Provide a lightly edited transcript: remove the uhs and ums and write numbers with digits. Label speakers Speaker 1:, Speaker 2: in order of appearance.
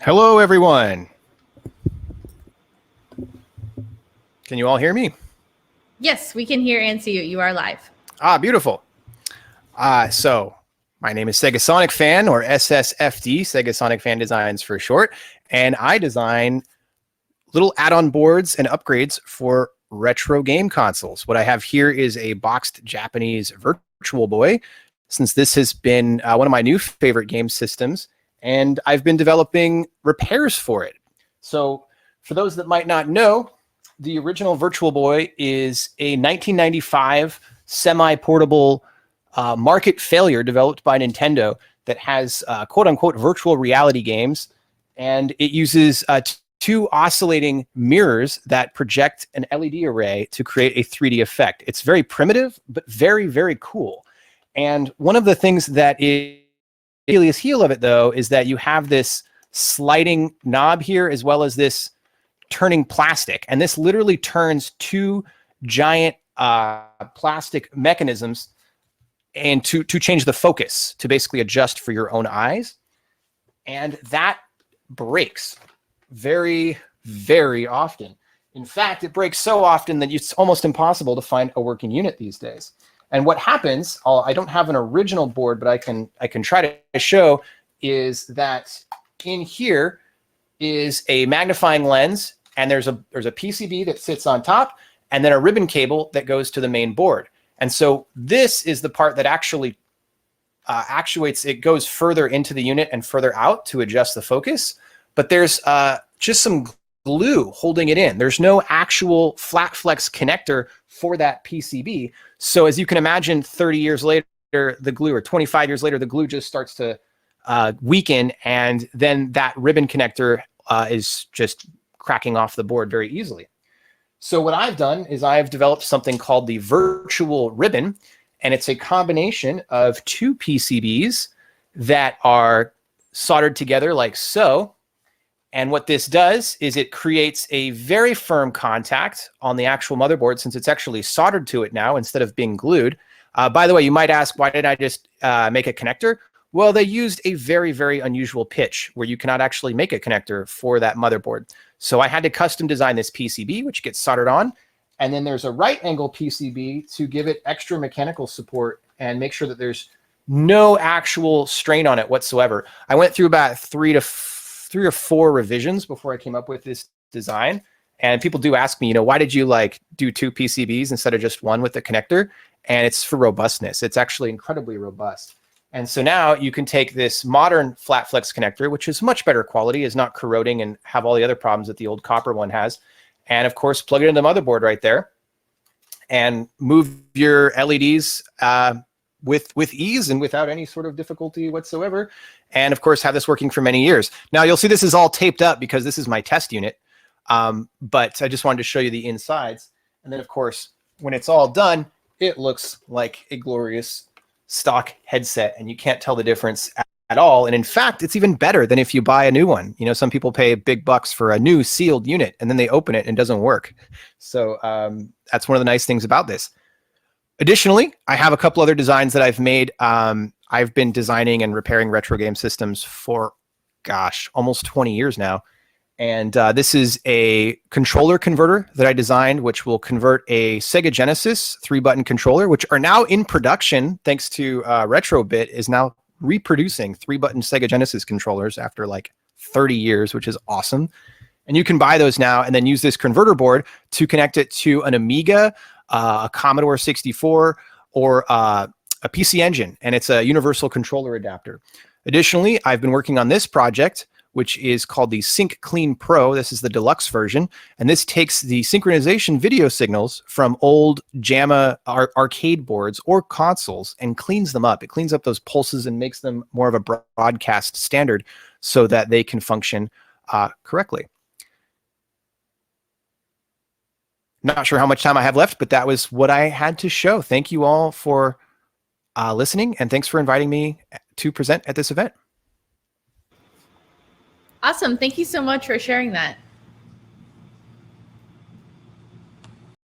Speaker 1: Hello, everyone. Can you all hear me?
Speaker 2: Yes, we can hear and see you. You are live.
Speaker 1: Ah, beautiful. So my name is Segasonicfan, or SSFD, Segasonicfan Designs for short, and I design little add-on boards and upgrades for retro game consoles. What I have here is a boxed Japanese Virtual Boy, since this has been one of my new favorite game systems, and I've been developing repairs for it. So for those that might not know, the original Virtual Boy is a 1995 semi-portable market failure developed by Nintendo that has quote-unquote virtual reality games, and it uses two oscillating mirrors that project an LED array to create a 3D effect. It's very primitive, but very, very cool. And one of the things that is Achilles heel of it, though, is that you have this sliding knob here, as well as this turning plastic. And this literally turns two giant plastic mechanisms and to change the focus, to basically adjust for your own eyes. And that breaks very, very often. In fact, it breaks so often that it's almost impossible to find a working unit these days. And what happens, I don't have an original board, but I can try to show, is that in here is a magnifying lens, and there's a PCB that sits on top, and then a ribbon cable that goes to the main board. And so this is the part that actually actuates, it goes further into the unit and further out to adjust the focus. But there's just some glue holding it in. There's no actual flat flex connector for that PCB. So as you can imagine, 30 years later, the glue, or 25 years later, the glue just starts to weaken, and then that ribbon connector is just cracking off the board very easily. So what I've done is I've developed something called the Virtual Ribbon, and it's a combination of two PCBs that are soldered together like so. And what this does is it creates a very firm contact on the actual motherboard, since it's actually soldered to it now instead of being glued. By the way, you might ask, why didn't I just make a connector? Well, they used a very, very unusual pitch where you cannot actually make a connector for that motherboard. So I had to custom design this PCB, which gets soldered on. And then there's a right angle PCB to give it extra mechanical support and make sure that there's no actual strain on it whatsoever. I went through about three or four revisions before I came up with this design. And people do ask me, why did you do two PCBs instead of just one with the connector? And it's for robustness. It's actually incredibly robust. And so now you can take this modern flat flex connector, which is much better quality, is not corroding and have all the other problems that the old copper one has. And of course, plug it into the motherboard right there and move your LEDs with ease and without any sort of difficulty whatsoever. And of course, have this working for many years. Now you'll see this is all taped up because this is my test unit. But I just wanted to show you the insides. And then of course, when it's all done, it looks like a glorious stock headset, and you can't tell the difference at all. And in fact, it's even better than if you buy a new one. Some people pay big bucks for a new sealed unit, and then they open it and it doesn't work. So that's one of the nice things about this. Additionally, I have a couple other designs that I've made. I've been designing and repairing retro game systems for, almost 20 years now. And this is a controller converter that I designed, which will convert a Sega Genesis 3-button controller, which are now in production thanks to Retrobit, is now reproducing 3-button Sega Genesis controllers after 30 years, which is awesome. And you can buy those now and then use this converter board to connect it to an Amiga, a Commodore 64, or a PC Engine, and it's a universal controller adapter. Additionally, I've been working on this project, which is called the Sync Clean Pro. This is the deluxe version, and this takes the synchronization video signals from old JAMA arcade boards or consoles and cleans them up. It cleans up those pulses and makes them more of a broadcast standard so that they can function correctly. Not sure how much time I have left, but that was what I had to show. Thank you all for listening, and thanks for inviting me to present at this event.
Speaker 2: Awesome. Thank you so much for sharing that.